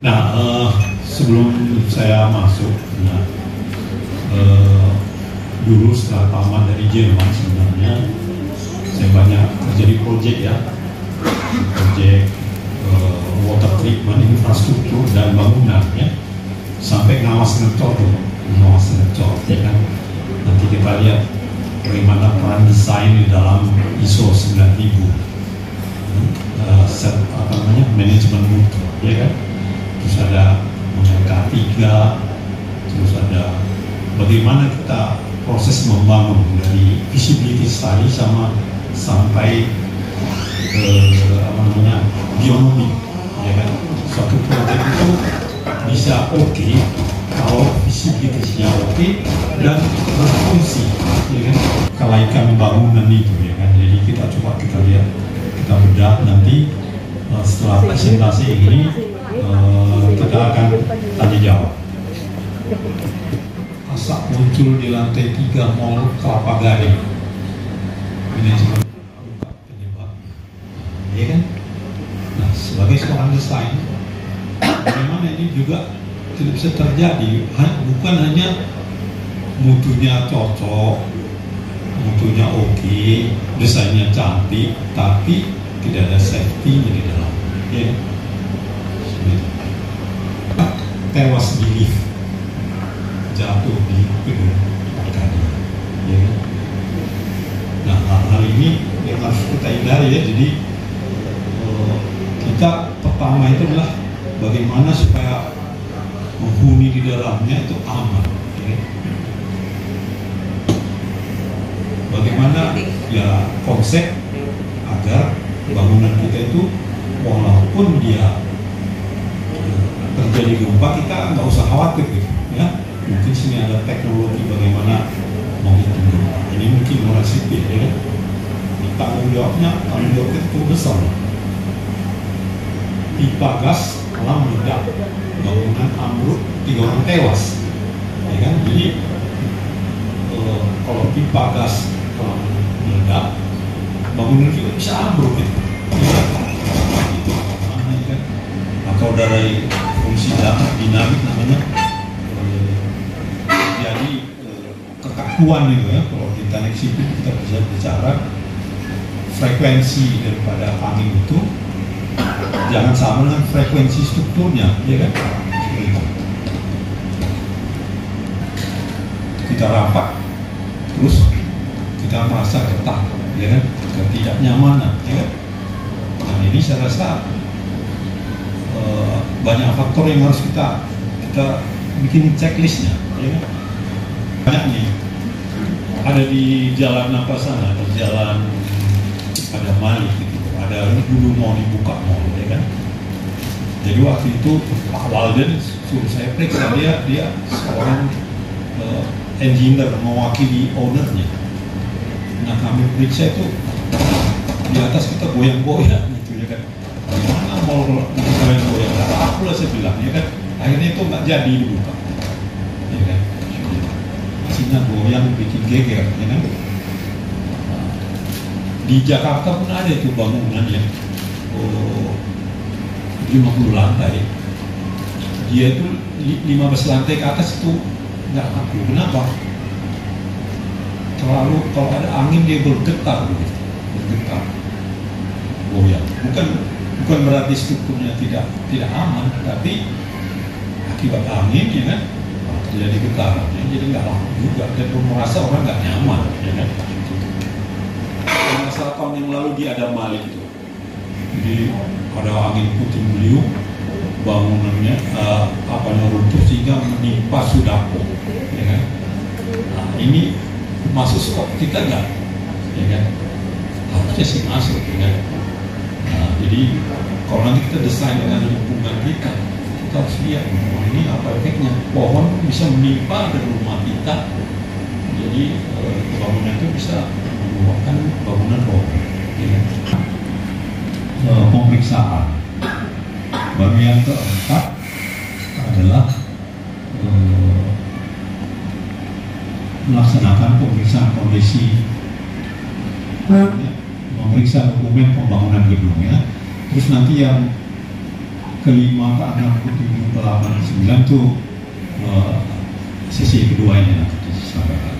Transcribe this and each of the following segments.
Nah, sebelum saya masuk, dulu setelah tamat dari Jerman sebenarnya saya banyak kerja di proyek ya, proyek water treatment, infrastruktur dan bangunan ya, sampai ngawas ngecor ya kan. Nanti kita lihat bagaimana peran desain di dalam ISO 9000, manajemen mutu ya kan. Terus ada MK3, terus ada bagaimana kita proses membangun dari visibility study sampai bionomi ya kan. Suatu proyek itu bisa oke kalau visibility-nya oke dan berfungsi ya kan, kelaikan bangunan itu ya kan. Jadi kita lihat, kita bedah nanti setelah presentasi ini kita akan tanya jawab. Asap muncul di lantai 3 Mall Kelapa Gading. Manajemen penyebab, ya kan? Nah, sebagai seorang desain, bagaimana ini juga tidak bisa terjadi? Bukan hanya mutunya cocok, mutunya oke, desainnya cantik, tapi tidak ada safety di dalam. Ya. Tewas di lift, jatuh di gedung tadi. Ya. Nah, hal ini yang harus kita hindari ya. Jadi kita pertama itu adalah bagaimana supaya penghuni di dalamnya itu aman. Ya. Bagaimana ya konsep agar bangunan kita itu walaupun dia terjadi gempa kita nggak usah khawatir gitu ya. Mungkin sini ada teknologi bagaimana menghitung gempa. Ini mungkin orang sipil ya. Tanggung jawabnya itu besar. Pipa gas telah meledak, bangunan ambruk, 3 orang tewas ya kan. Jadi kalau pipa gas telah meledak, bangunan juga bisa ambruk gitu. Atau dari fungsi dinamik namanya jadi kekakuan gitu ya. Kalau di teknik sipil kita bisa bicara frekuensi daripada angin itu jangan sama dengan frekuensi strukturnya ya kan. Kita rapat terus kita merasa getah ya kan, ketidaknyamanan ya kan. Nah, ini saya rasa banyak faktor yang harus kita bikin checklistnya ya kan? Banyak nih, ada di jalan apa sana, di jalan ada Mali gitu, ada dulu mau dibuka mall ya kan. Jadi waktu itu Pak Walden suruh saya periksa, dia seorang engineer mewakili ownernya. Nah, kami periksa itu di atas kita goyang-goyang gitu ya kan. Gimana mau goyang-goyang? Aku lah saya bilang ya kan. Akhirnya itu nggak jadi dibuka ya kan. Mesinnya goyang bikin geger ya kan. Di Jakarta pun ada itu bangunan ya, 50 lantai. Dia itu 15 lantai ke atas itu nggak laku. Kenapa? Terlalu kalau ada angin dia bergetar begitu, bergetar, goyang. Bukan berarti strukturnya tidak aman, tapi akibat angin ya kan terjadi getaran, ya, jadi nggak laku juga dan merasa orang nggak nyaman ya kan. Masa tahun yang lalu dia ada Mali itu, jadi ada angin puting beliung, bangunannya runtuh sehingga menimpa Sudako ya kan. Nah, ini masuk skop kita nggak ya kan, harusnya sih masuk ya kan. Nah, jadi kalau nanti kita desain dengan lingkungan kita harus lihat ini apa efeknya. Pohon bisa menimpa dari rumah kita, jadi bangunan itu bisa menyebabkan bangunan roboh ya kan. Pemeriksaan. Baru yang keempat adalah melaksanakan pemeriksaan kondisi, memeriksa dokumen pembangunan gedung ya. Terus nanti yang kelima ke 6 ke 7 89 itu sesi kedua ini nanti disampaikan.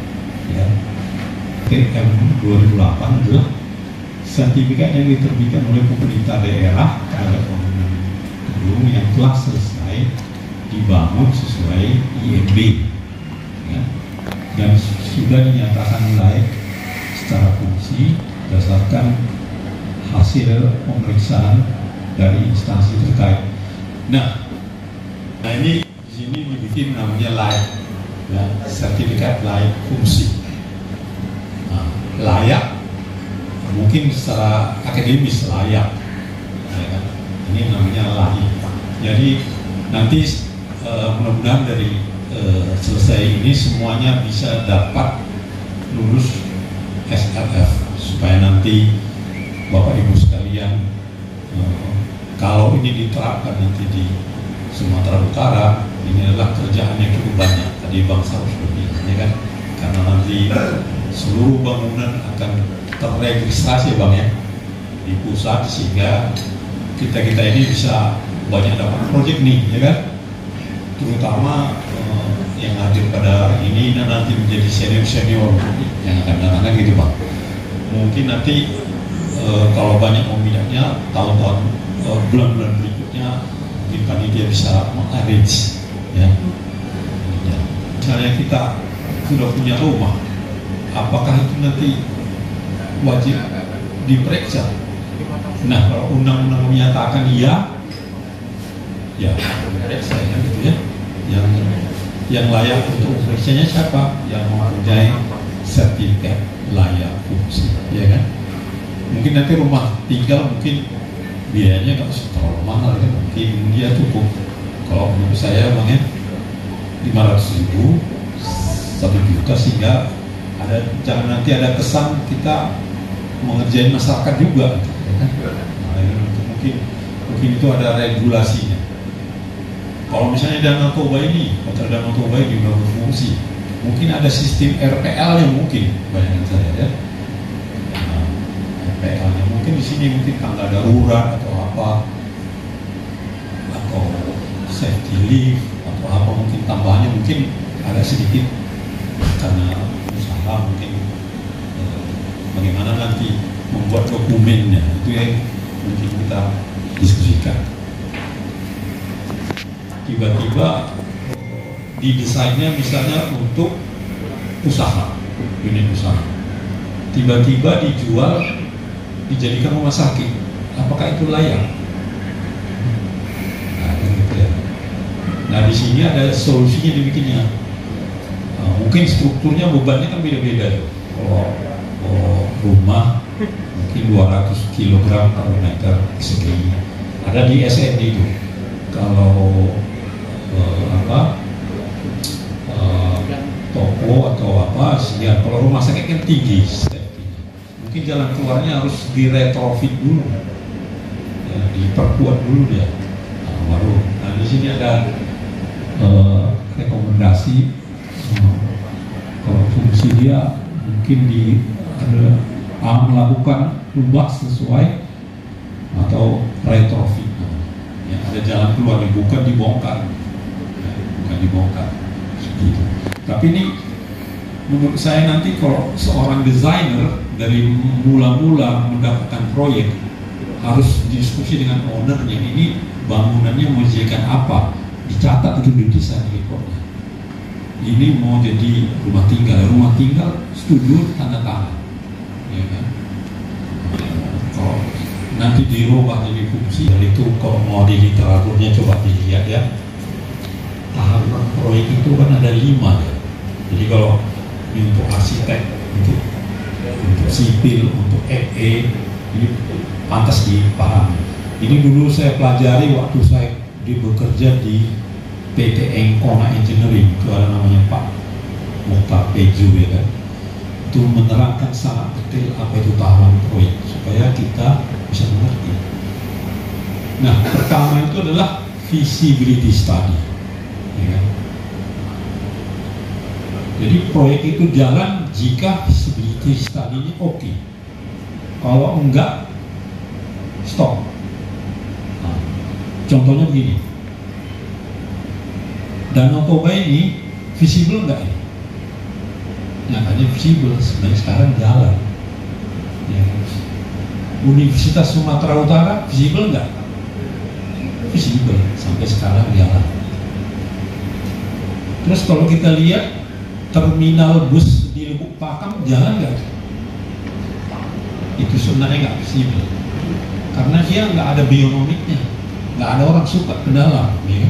Ya. TM 2008 adalah sertifikat yang diterbitkan oleh pemerintah daerah terhadap bangunan gedung yang telah selesai dibangun sesuai IMB, ya, dan sudah dinyatakan layak secara fungsi berdasarkan hasil pemeriksaan dari instansi terkait. Nah ini di sini dibikin namanya layak, ya, sertifikat layak fungsi. Nah, layak mungkin secara akademis layak, ya kan? Ini namanya layak. Jadi nanti mudah-mudahan dari selesai ini semuanya bisa dapat lulus SFF, supaya nanti Bapak Ibu sekalian, kalau ini diterapkan nanti di Sumatera Utara, ini adalah kerjaan yang cukup banyak. Tadi Bang Sarus berbilang, ya kan, karena nanti seluruh bangunan akan terregistrasi, Bang, ya, di pusat, sehingga kita ini bisa banyak dapat proyek nih, ya kan, terutama yang hadir pada ini dan nanti menjadi senior yang akan datang, gitu, Bang. Mungkin nanti kalau banyak peminatnya, tahun-tahun bulan-bulan berikutnya mungkin panitia bisa mengarrange, ya. Misalnya kita sudah punya rumah, apakah itu nanti wajib diperiksa? Nah, kalau undang-undang menyatakan iya, ya diperiksa, ya, gitu, ya. Yang layak untuk periksanya siapa? Yang mempunyai sertifikat layak fungsi, ya kan? Mungkin nanti rumah tinggal mungkin biayanya nggak usah terlalu mahal, ya. Mungkin dia cukup, kalau menurut saya, Bang, ya, 500.000, 1 juta, sehingga jangan nanti ada kesan kita mengerjain masyarakat juga, ya kan? Nah, mungkin itu ada regulasinya. Kalau misalnya Danau Toba ini, Hotel Danau Toba ini juga berfungsi, mungkin ada sistem RPL yang mungkin, bayangan saya, ya. Nah, RPL-nya mungkin di sini mungkin tangga darurat atau apa, atau safety lift atau apa, mungkin tambahannya mungkin ada sedikit karena usaha, mungkin bagaimana nanti membuat dokumennya, itu yang mungkin kita diskusikan. Tiba-tiba didesainnya misalnya untuk usaha, unit usaha, tiba-tiba dijual, dijadikan rumah sakit, apakah itu layak? Nah, gitu, ya. Nah, di sini ada solusinya dibikinnya. Mungkin strukturnya, bebannya kan beda-beda. Kalau rumah mungkin 200 kg per meter persegi, ada di SND itu. Kalau toko atau apa, ya, kalau rumah sakit kan tinggi, mungkin jalan keluarnya harus diretrofit dulu, ya, diperkuat dulu dia, baru. Nah, di sini ada rekomendasi, kalau fungsi dia mungkin melakukan ubah sesuai atau retrofit, ya, ada jalan keluar, bukan dibongkar, ya, bukan dibongkar seperti itu. Tapi ini menurut saya nanti kalau seorang desainer dari mula-mula mendapatkan proyek harus diskusi dengan ownernya, ini bangunannya mau dijadikan apa, dicatat itu di desain reportnya. Ini mau jadi rumah tinggal setuju, tanda tangan, ya kan? Kalau nanti dirubah jadi fungsi, itu kalau mau di literaturnya coba dilihat, ya, tahapan proyek itu kan ada 5, ya. Jadi kalau ini untuk arsitek, untuk sipil, untuk FE, ini pantas dipahami. Ini dulu saya pelajari waktu saya bekerja di PT Engkona Engineering, itu ada namanya Pak Mukhtar Peju, ya kan? Itu menerangkan sangat detail apa itu tahapan proyek supaya kita bisa mengerti. Nah, pertama itu adalah feasibility study, ya kan? Jadi proyek itu jalan jika feasibility study-nya oke. Kalau enggak, stop. Nah, contohnya begini, Danau Toba ini visible nggak ini? Nyatanya visible, sebenarnya sekarang jalan. Ya. Universitas Sumatera Utara visible nggak? Visible, sampai sekarang jalan. Terus kalau kita lihat terminal bus di Lubuk Pakam jalan nggak? Itu sebenarnya nggak visible, karena dia nggak ada bionomiknya, nggak ada orang suka ke dalam. Ya.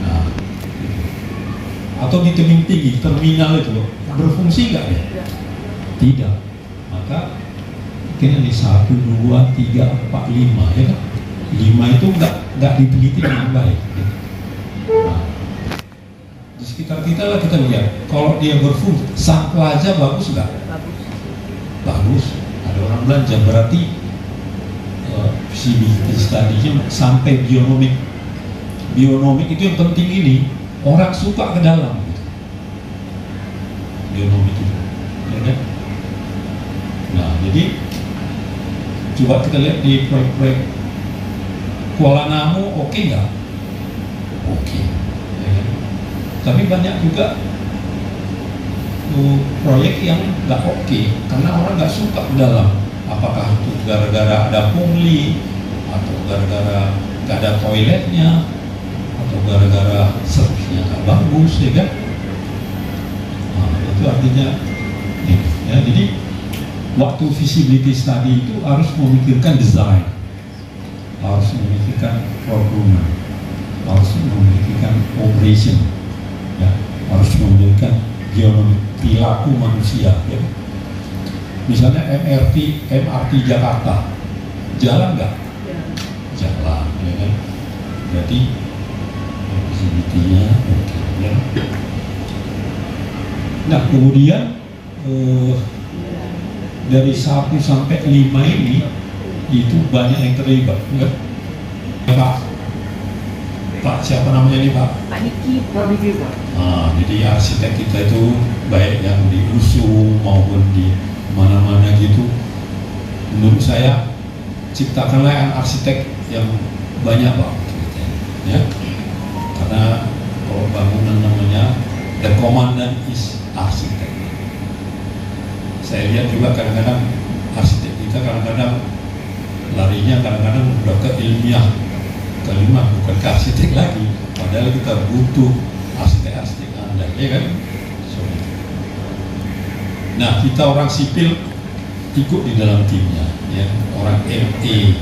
Nah, atau di Tebing Tinggi terminal itu berfungsi nggak ya? Tidak. Maka mungkin ini 1, 2, 3, 4, 5 ya kan? 5 itu nggak diteliti dengan baik. Nah, di sekitar kita lah kita lihat, kalau dia berfungsi, Sun Plaza bagus nggak? Bagus. Ada orang belanja, berarti visibility study-nya sampai bionomik. Bionomik itu yang penting ini, orang suka ke dalam. Gitu. Bionomik itu, ya kan? Nah, jadi coba kita lihat di proyek-proyek Kuala Namu, oke nggak? Oke. Ya kan? Tapi banyak juga proyek yang nggak oke, karena orang nggak suka ke dalam. Apakah itu gara-gara ada pungli, atau gara-gara nggak ada toiletnya, atau gara-gara servisnya nggak bagus, ya kan? Nah, itu artinya, ya, jadi waktu visibility study itu harus memikirkan desain, harus memikirkan procurement, harus memikirkan operation, ya, harus memikirkan geonomi perilaku manusia. Ya. Misalnya MRT Jakarta, jalan nggak? Ya. Jalan, ya kan? Berarti visibility-nya oke. Ya. Nah, kemudian dari 1 sampai 5 ini itu banyak yang terlibat, ya? Pak siapa namanya nih Pak? Pak Niki. Pak. Nah, jadi arsitek kita itu baik yang di USU maupun di mana-mana gitu. Menurut saya ciptakanlah yang arsitek yang banyak Pak, ya. Karena kalau bangunan namanya the commandant is arsitek. Saya lihat juga kadang-kadang arsitek kita kadang-kadang larinya kadang-kadang udah ke ilmiah, kelima bukan ke arsitek lagi, padahal kita butuh arsitek-arsitek andal, ya kan? Nah, kita orang sipil ikut di dalam timnya, ya, orang ME,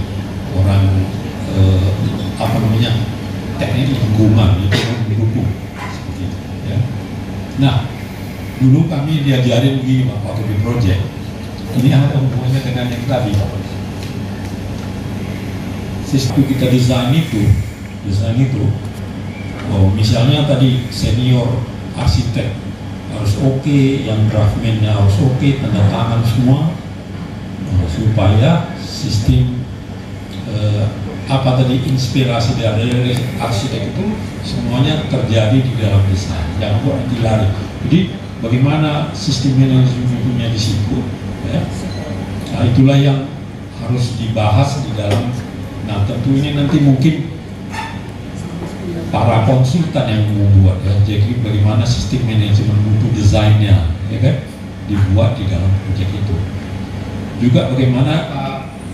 orang apa namanya, teknik lingkungan itu mendukung seperti itu, ya. Nah, dulu kami diajarin begini Pak, waktu di proyek ini ada hubungannya dengan yang tadi Pak. Sistem kita desain itu, misalnya tadi senior arsitek harus oke, yang draftman-nya harus oke, tanda tangan semua, supaya sistem apa tadi inspirasi dari arsitek itu semuanya terjadi di dalam desain, jangan buat nanti lari. Jadi bagaimana sistem manajemennya di situ, ya? Nah, itulah yang harus dibahas di dalam. Nah, tentu ini nanti mungkin para konsultan yang membuat, ya. Jadi bagaimana sistem manajemen mutu desainnya, ya kan, dibuat di dalam proyek itu. Juga bagaimana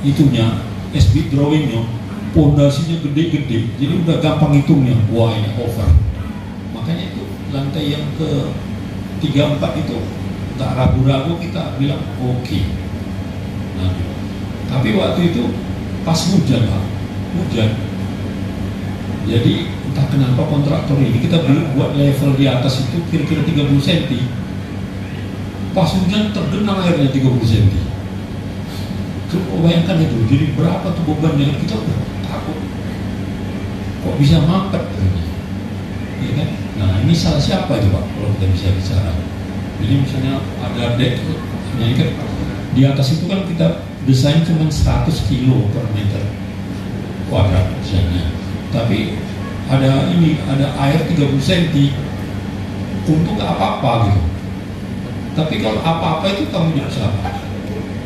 itunya, SB drawingnya, pondasinya gede-gede, jadi udah gampang hitungnya. Wah, ini over. Makanya itu lantai yang ke 3-4 itu tak ragu-ragu kita bilang oke. Nah, tapi waktu itu pas hujan Pak, hujan. Jadi entah kenapa kontraktor ini kita buat level di atas itu kira-kira 30 cm. Pas hujan tergenang airnya 30 cm. Coba bayangkan itu, jadi berapa tuh bebannya, kita takut. Kok bisa mampet airnya? Ya kan? Nah, ini salah siapa itu Pak kalau kita bisa bicara. Jadi misalnya ada deck, ini kan di atas itu kan kita desain cuma 100 kilo per meter kuadrat misalnya, tapi ada air 30 cm, untung nggak apa-apa gitu. Tapi kalau apa-apa itu tanggung jawab siapa?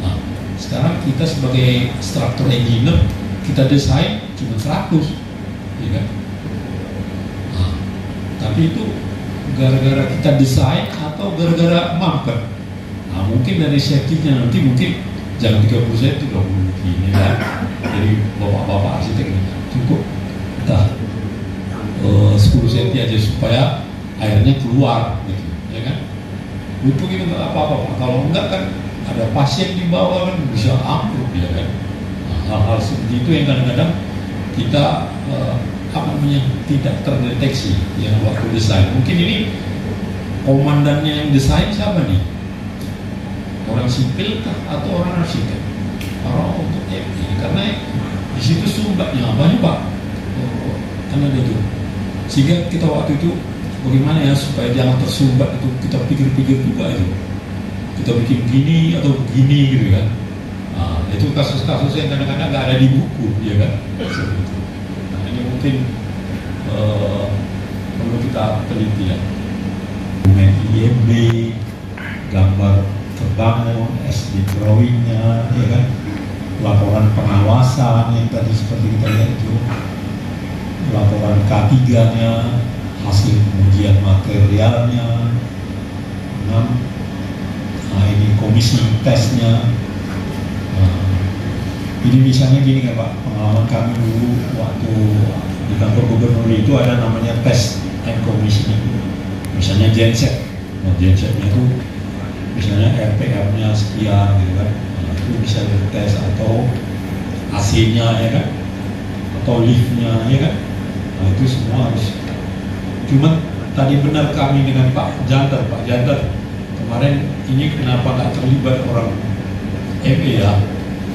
Nah, sekarang kita sebagai struktur engineer kita desain cuma 100, ya kan? Nah, tapi mati itu gara-gara kita desain atau gara-gara market. Nah, mungkin dari safety-nya nanti mungkin jangan 30 cm, 20 ini kan. Jadi bapak-bapak arsitek cukup entah 10 cm aja supaya airnya keluar gitu, ya kan? Itu gitu nggak apa-apa. Kalau enggak kan ada pasien di bawah kan bisa ambruk, ya kan? Nah, hal-hal seperti itu yang kadang-kadang kita tidak terdeteksi yang waktu desain. Mungkin ini komandannya yang desain siapa nih? Orang sipil kah atau orang arsitek? Orang untuk FI, karena di situ sumbatnya apa nih Pak? Kan ada itu. Sehingga kita waktu itu bagaimana ya supaya jangan tersumbat itu, kita pikir-pikir juga itu. Kita bikin gini atau begini gitu kan. Nah, itu kasus-kasus yang kadang-kadang nggak ada di buku, ya kan? Seperti itu. Nah, ini mungkin perlu kita teliti ya. IMB, gambar terbangun, SD drawingnya, ya kan? Laporan pengawasan yang tadi seperti kita lihat itu, laporan K3-nya, hasil pengujian materialnya, 6. Nah, ini komisi tesnya. Nah, ini misalnya gini kan Pak, pengalaman kami dulu waktu di kantor gubernur itu ada namanya test and commissioning. Misalnya genset, nah gensetnya itu misalnya RPM-nya sekian gitu kan, nah, itu bisa dites, atau AC-nya ya kan, atau lift-nya ya kan, nah itu semua harus. Cuma tadi benar kami dengan Pak Janter kemarin ini kenapa nggak terlibat orang ME ya,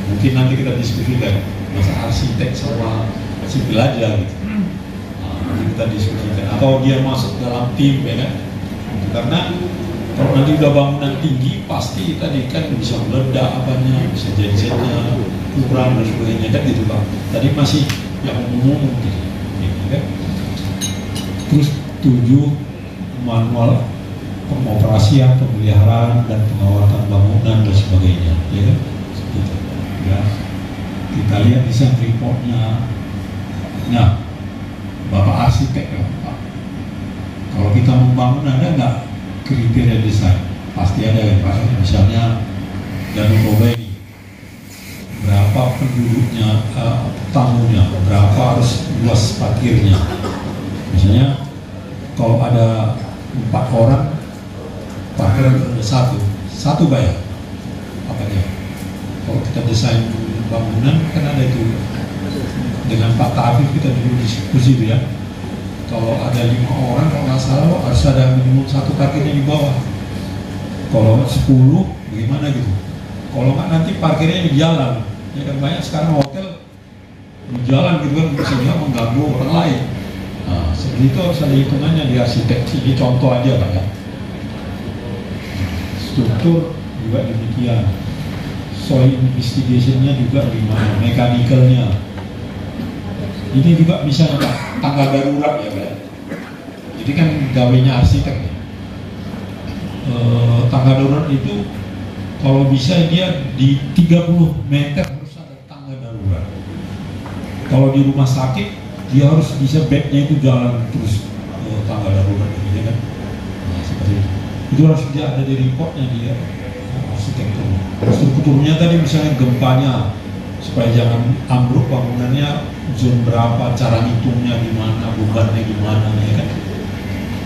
mungkin nanti kita diskusikan masa arsitek sama sipil aja gitu. Nanti kita diskusikan, atau dia masuk dalam tim ya kan, karena kalau nanti udah bangunan tinggi pasti tadi kan bisa meledak apanya, bisa gensetnya kurang dan sebagainya kan gitu Pak. Tadi masih yang umum gitu kan. Terus 7, manual pengoperasian, pemeliharaan dan pengawasan bangunan dan sebagainya, ya kan? Gitu. Ya. Kita lihat desain reportnya. Nah, Bapak arsitek ya Pak, kalau kita membangun ada nggak kriteria desain? Pasti ada kan Pak. Misalnya Danau Toba ini berapa penduduknya, tamunya, berapa harus luas parkirnya. Misalnya kalau ada 4 orang, parkir satu bayar. Apa dia? Kalau kita desain bangunan kan ada itu. Dengan Pak Tafif kita dulu diskusi ya. Kalau ada 5 orang, kalau nggak salah harus ada minimum 1 parkirnya di bawah. Kalau 10, bagaimana gitu? Kalau nggak nanti parkirnya di jalan. Ya kan banyak sekarang hotel di jalan gitu kan, sehingga mengganggu orang lain. Nah, seperti itu harus ada hitungannya di arsitek. Ini contoh aja Pak ya. Struktur juga demikian. Soil investigation-nya juga gimana, mechanical-nya. Ini juga misalnya Pak, tangga darurat ya Pak. Jadi kan gawainya arsitek ya. Tangga darurat itu kalau bisa dia di 30 meter harus ada tangga darurat. Kalau di rumah sakit dia harus bisa bednya itu jalan terus tangga darurat ini ya kan. Nah, seperti itu. Itu harus dia ada di reportnya dia arsitektur. Strukturnya tadi misalnya gempanya supaya jangan ambruk bangunannya, zon berapa, cara hitungnya gimana, bebannya gimana ya kan.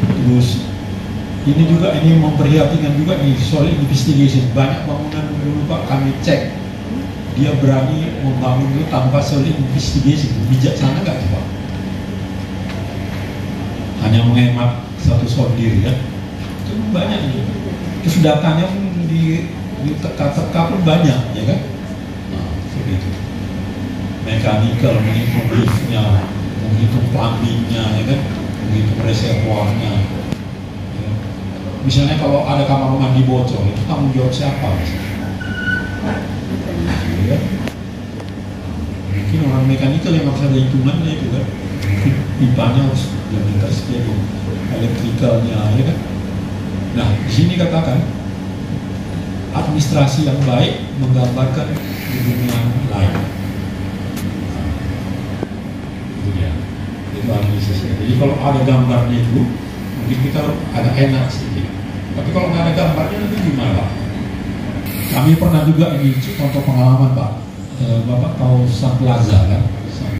Terus ini juga ini memperhatikan juga nih soal investigation. Banyak bangunan dulu Pak kami cek dia berani membangun itu tanpa soal investigation. Bijaksana nggak Pak? Hanya menghemat satu sondir ya. Itu banyak ini. Terus datanya pun di teka-teka pun banyak ya kan. Nah, seperti itu. Mechanical, menghitung liftnya, menghitung plumbingnya ya kan, menghitung reservoirnya. Ya. Misalnya kalau ada kamar mandi bocor, itu tanggung jawab siapa? Ya. Mungkin orang mechanical yang harus ada hitungannya itu kan. Mungkin pipanya harus diameter sekian, elektrikalnya ya kan. Nah, di sini katakan administrasi yang baik menggambarkan di dunia lain. Itu administrasi. Jadi kalau ada gambarnya itu, mungkin kita agak enak sedikit. Tapi kalau nggak ada gambarnya nanti gimana Pak? Kami pernah juga ini contoh pengalaman Pak. Bapak tahu Sun Plaza kan?